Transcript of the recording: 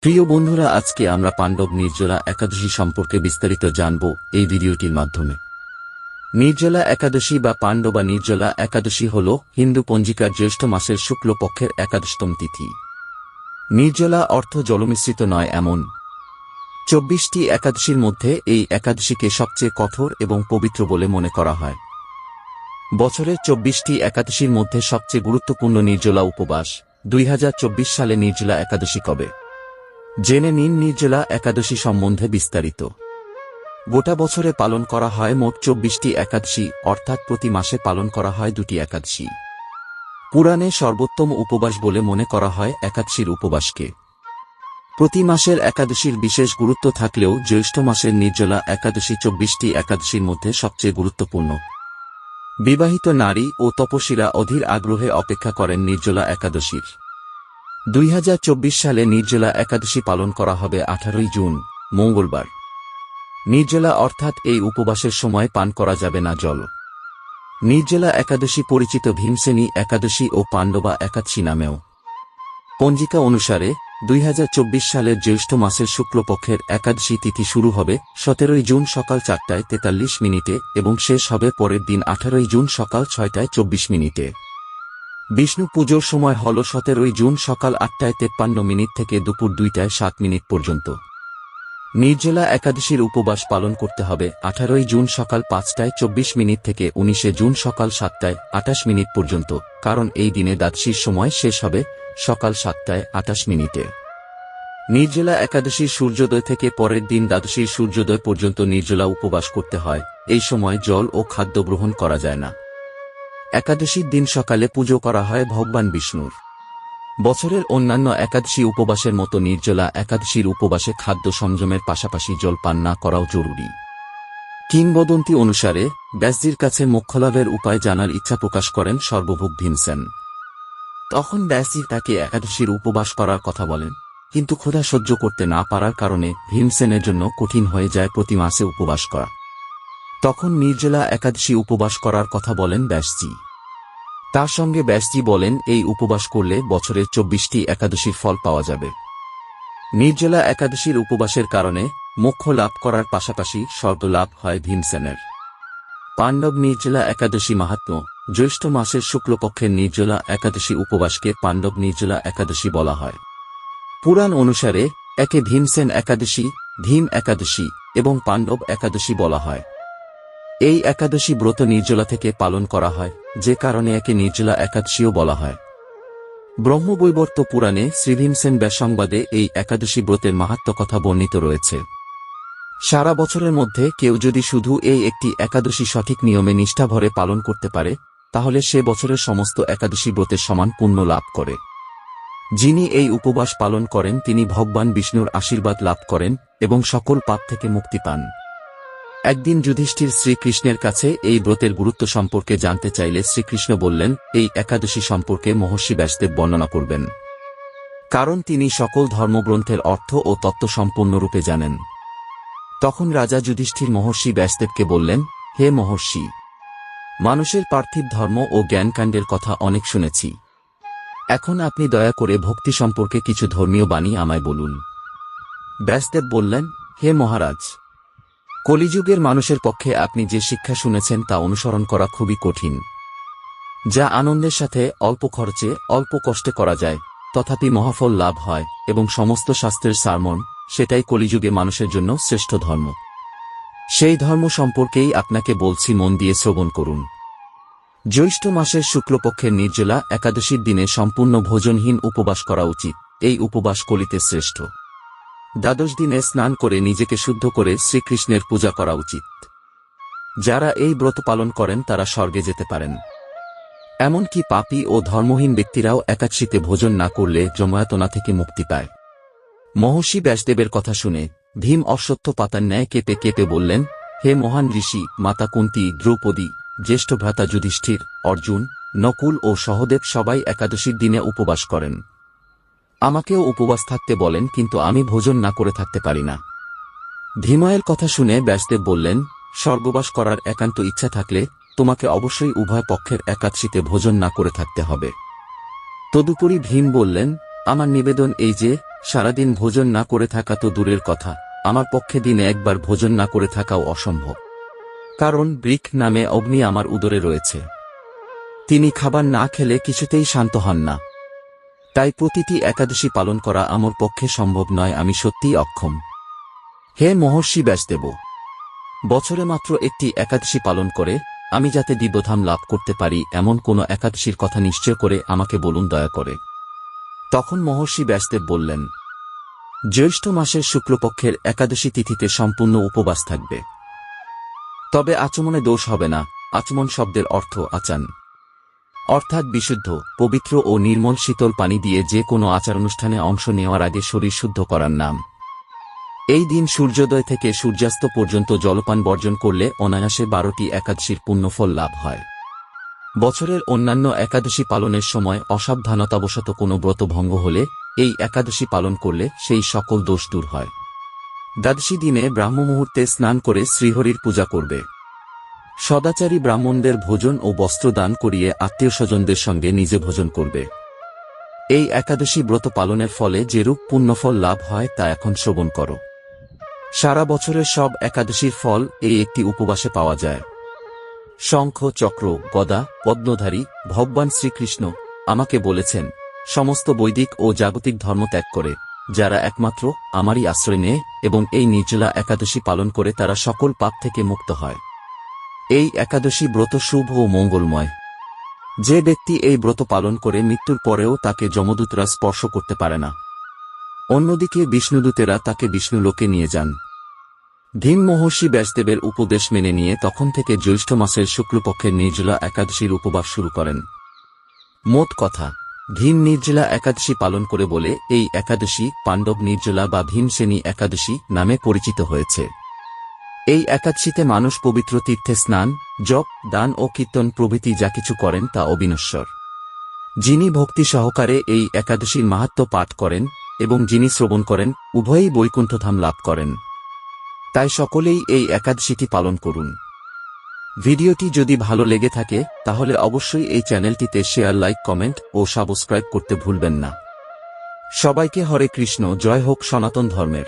প্রিয় বন্ধুরা, আজকে আমরা পাণ্ডব নির্জলা একাদশী সম্পর্কে বিস্তারিত জানব এই ভিডিওটির মাধ্যমে। নির্জলা একাদশী বা পাণ্ডবা নির্জলা একাদশী হল হিন্দু পঞ্জিকার জ্যৈষ্ঠ মাসের শুক্লপক্ষের একাদশতম তিথি। নির্জলা অর্থ জলমিশ্রিত নয় এমন 24টি একাদশীর মধ্যে এই একাদশীকে সবচেয়ে কঠোর এবং পবিত্র বলে মনে করা হয়। বছরের 24টি একাদশীর মধ্যে সবচেয়ে গুরুত্বপূর্ণ নির্জলা উপবাস। 2024 সালে নির্জলা একাদশী কবে? জেনে নিন নির্জলা একাদশী সম্বন্ধে বিস্তারিত। গোটা বছরে পালন করা হয় মোট 24টি একাদশী, অর্থাৎ প্রতি মাসে পালন করা হয় 2টি একাদশী। পুরাণে সর্বোত্তম উপবাস বলে মনে করা হয় একাদশীর উপবাসকে। প্রতি মাসের একাদশীর বিশেষ গুরুত্ব থাকলেও জ্যৈষ্ঠ মাসের নির্জলা একাদশী 24টি একাদশীর মধ্যে সবচেয়ে গুরুত্বপূর্ণ। বিবাহিত নারী ও তপস্বীরা অধীর আগ্রহে অপেক্ষা করেন নির্জলা একাদশীর। 2024 সালে নির্জলা একাদশী পালন করা হবে 18 জুন, মঙ্গলবার। নির্জলা অর্থাৎ এই উপবাসের সময় পান করা যাবে না জল। নির্জলা একাদশী পরিচিত ভীমসেনী একাদশী ও পাণ্ডবা একাদশী নামেও। পঞ্জিকা অনুসারে 2024 সালের জ্যৈষ্ঠ মাসের শুক্লপক্ষের একাদশী তিথি শুরু হবে 17 জুন সকাল 4:43 এবং শেষ হবে পরের দিন 18 জুন সকাল 6:24। বিষ্ণু পুজোর সময় হল 17 জুন সকাল 8:53 থেকে দুপুর 2:07 পর্যন্ত। নির্জলা একাদশীর উপবাস পালন করতে হবে 18 জুন সকাল 5:24 থেকে 19 জুন সকাল 7:28 পর্যন্ত, কারণ এই দিনে দ্বাদশীর সময় শেষ হবে সকাল 7:28। নির্জলা একাদশীর সূর্যোদয় থেকে পরের দিন দ্বাদশীর সূর্যোদয় পর্যন্ত নির্জলা উপবাস করতে হয়। এই সময় জল ও খাদ্য গ্রহণ করা যায় না। একাদশীর দিন সকালে পুজো করা হয় ভগবান বিষ্ণুর। বছরের অন্যান্য একাদশী উপবাসের মতো নির্জলা একাদশীর উপবাসে খাদ্য সংযমের পাশাপাশি জল পান না করাও জরুরি। কিংবদন্তি অনুসারে ব্যাসজির কাছে মোক্ষলাভের উপায় জানার ইচ্ছা প্রকাশ করেন সর্বভূক ভীমসেন। তখন ব্যাসজি তাকে একাদশীর উপবাস করার কথা বলেন, কিন্তু ক্ষুধা সহ্য করতে না পারার কারণে ভীমসেনের জন্য কঠিন হয়ে যায় প্রতি মাসে উপবাস করা। তখন নির্জলা একাদশী উপবাস করার কথা বলেন ব্যাসজি। তার সঙ্গে ব্যাসজি বলেন এই উপবাস করলে বছরের 24টি একাদশীর ফল পাওয়া যাবে। নির্জলা একাদশীর উপবাসের কারণে মোক্ষ লাভ করার পাশাপাশি স্বর্গ লাভ হয় ভীমসেনের। পাণ্ডব নির্জলা একাদশী মাহাত্ম্য। জ্যৈষ্ঠ মাসের শুক্লপক্ষের নির্জলা একাদশী উপবাসকে পাণ্ডব নির্জলা একাদশী বলা হয়। পুরাণ অনুসারে একে ভীমসেন একাদশী, ভীম একাদশী এবং পাণ্ডব একাদশী বলা হয়। এই একাদশী ব্রত নির্জলা থেকে পালন করা হয়, যে কারণে একে নির্জলা একাদশীও বলা হয়। ব্রহ্মবৈবর্ত পুরাণে শ্রীভীমসেন ব্যাসসংবাদে এই একাদশী ব্রতের মাহাত্ম্য কথা বর্ণিত রয়েছে। সারা বছরের মধ্যে কেউ যদি শুধু এই একটি একাদশী সঠিক নিয়মে নিষ্ঠাভরে পালন করতে পারে, তাহলে সে বছরের সমস্ত একাদশী ব্রতের সমান পুণ্য লাভ করে। যিনি এই উপবাস পালন করেন তিনি ভগবান বিষ্ণুর আশীর্বাদ লাভ করেন এবং সকল পাপ থেকে মুক্তি পান। একদিন যুধিষ্ঠির শ্রীকৃষ্ণের কাছে এই ব্রতের গুরুত্ব সম্পর্কে জানতে চাইলে শ্রীকৃষ্ণ বললেন এই একাদশী সম্পর্কে মহর্ষি ব্যাসদেব বর্ণনা করবেন, কারণ তিনি সকল ধর্মগ্রন্থের অর্থ ও তত্ত্ব সম্পূর্ণরূপে জানেন। তখন রাজা যুধিষ্ঠির মহর্ষি ব্যাসদেবকে বললেন, হে মহর্ষি, মানুষের পার্থিব ধর্ম ও জ্ঞানকাণ্ডের কথা অনেক শুনেছি। এখন আপনি দয়া করে ভক্তি সম্পর্কে কিছু ধর্মীয় বাণী আমায় বলুন। ব্যাসদেব বললেন, হে মহারাজ, কলিযুগের মানুষের পক্ষে আপনি যে শিক্ষা শুনেছেন তা অনুসরণ করা খুবই কঠিন। যা আনন্দের সাথে অল্প খরচে অল্প কষ্টে করা যায়, তথাপি মহাফল লাভ হয় এবং সমস্ত শাস্ত্রের সারমর্ম, সেটাই কলিযুগে মানুষের জন্য শ্রেষ্ঠ ধর্ম। সেই ধর্ম সম্পর্কেই আপনাকে বলছি, মন দিয়ে শ্রবণ করুন। জ্যৈষ্ঠ মাসের শুক্লপক্ষের নির্জলা একাদশীর দিনে সম্পূর্ণ ভোজনহীন উপবাস করা উচিত। এই উপবাস কলিতে শ্রেষ্ঠ। দ্বাদশ দিনে স্নান করে নিজেকে শুদ্ধ করে শ্রীকৃষ্ণের পূজা করা উচিত। যারা এই ব্রত পালন করেন তারা স্বর্গে যেতে পারেন। এমনকি পাপী ও ধর্মহীন ব্যক্তিরাও একাদশীতে ভোজন না করলে যময়াতনা থেকে মুক্তি পায়। মহর্ষি ব্যাসদেবের কথা শুনে ভীম অশ্বত্থ পাতার ন্যায় কেঁপে কেঁপে বললেন, হে মহান ঋষি, মাতা কুন্তী, দ্রৌপদী, জ্যেষ্ঠ ভ্রাতা যুধিষ্ঠির, অর্জুন, নকুল ও সহদেব সবাই একাদশীর দিনে উপবাস করেন। আমাকেও উপবাস থাকতে বলেন, কিন্তু আমি ভোজন না করে থাকতে পারি না। ভীময়ের কথা শুনে ব্যাসদেব বললেন, স্বর্গবাস করার একান্ত ইচ্ছা থাকলে তোমাকে অবশ্যই উভয় পক্ষের একাদশীতে ভোজন না করে থাকতে হবে। তদুপরি ভীম বললেন, আমার নিবেদন এই যে সারাদিন ভোজন না করে থাকা তো দূরের কথা, আমার পক্ষে দিনে একবার ভোজন না করে থাকাও অসম্ভব। কারণ বৃক নামে অগ্নি আমার উদরে রয়েছে। তিনি খাবার না খেলে কিছুতেই শান্ত হন না। তাই প্রতিটি একাদশী পালন করা আমার পক্ষে সম্ভব নয়, আমি সত্যিই অক্ষম। হে মহর্ষি ব্যাসদেব, বছরে মাত্র একটি একাদশী পালন করে আমি যাতে দিব্যধাম লাভ করতে পারি এমন কোন একাদশীর কথা নিশ্চয় করে আমাকে বলুন দয়া করে। তখন মহর্ষি ব্যাসদেব বললেন, জ্যৈষ্ঠ মাসের শুক্লপক্ষের একাদশী তিথিতে সম্পূর্ণ উপবাস থাকবে। তবে আচমনে দোষ হবে না। আচমন শব্দের অর্থ আচান, অর্থাৎ বিশুদ্ধ, পবিত্র ও নির্মল শীতল পানি দিয়ে যে কোনো আচারানুষ্ঠানে অংশ নেওয়ার আগে শরীর শুদ্ধ করার নাম। এই দিন সূর্যোদয় থেকে সূর্যাস্ত পর্যন্ত জলপান বর্জন করলে অনায়াসে 12টি একাদশীর পুণ্যফল লাভ হয়। বছরের অন্যান্য একাদশী পালনের সময় অসাবধানতাবশত কোনো ব্রত ভঙ্গ হলে এই একাদশী পালন করলে সেই সকল দোষ দূর হয়। দ্বাদশী দিনে ব্রাহ্মমুহূর্তে স্নান করে শ্রীহরির পূজা করবে। সদাচারী ব্রাহ্মণদের ভোজন ও বস্ত্র দান করিয়ে আত্মীয়স্বজনদের সঙ্গে নিজে ভোজন করবে। এই একাদশী ব্রত পালনের ফলে যেরূপ পুণ্যফল লাভ হয় তা এখন শ্রবণ করো। সারা বছরের সব একাদশীর ফল এই একটি উপবাসে পাওয়া যায়। শঙ্খ, চক্র, গদা, পদ্মধারী ভগবান শ্রীকৃষ্ণ আমাকে বলেছেন, সমস্ত বৈদিক ও জাগতিক ধর্ম ত্যাগ করে যারা একমাত্র আমারই আশ্রয় নেয় এবং এই নির্জলা একাদশী পালন করে তারা সকল পাপ থেকে মুক্ত হয়। এই একাদশী ব্রত শুভ ও মঙ্গলময়। যে ব্যক্তি এই ব্রত পালন করে মৃত্যুর পরেও তাকে যমদূতরা স্পর্শ করতে পারে না। অন্যদিকে বিষ্ণুদূতেরা তাকে বিষ্ণুলোকে নিয়ে যান। ধীন মহর্ষি ব্যাসদেবের উপদেশ মেনে নিয়ে তখন থেকে জ্যৈষ্ঠ মাসের শুক্লপক্ষের নির্জলা একাদশীর উপবাস শুরু করেন। মোট কথা, ধীন নির্জলা একাদশী পালন করে বলে এই একাদশী পাণ্ডব নির্জলা বা ভীমসেনী একাদশী নামে পরিচিত হয়েছে। এই একাদশীতে মানুষ পবিত্র তীর্থে স্নান, জপ, দান ও কীর্তন প্রভৃতি যা কিছু করেন তা অবিনশ্বর। যিনি ভক্তি সহকারে এই একাদশীর মাহাত্ম্য পাঠ করেন এবং যিনি শ্রবণ করেন উভয়েই বৈকুণ্ঠধাম লাভ করেন। তাই সকলেই এই একাদশীটি পালন করুন। ভিডিওটি যদি ভালো লেগে থাকে তাহলে অবশ্যই এই চ্যানেলটিতে শেয়ার, লাইক, কমেন্ট ও সাবস্ক্রাইব করতে ভুলবেন না। সবাইকে হরে কৃষ্ণ। জয় হোক সনাতন ধর্মের।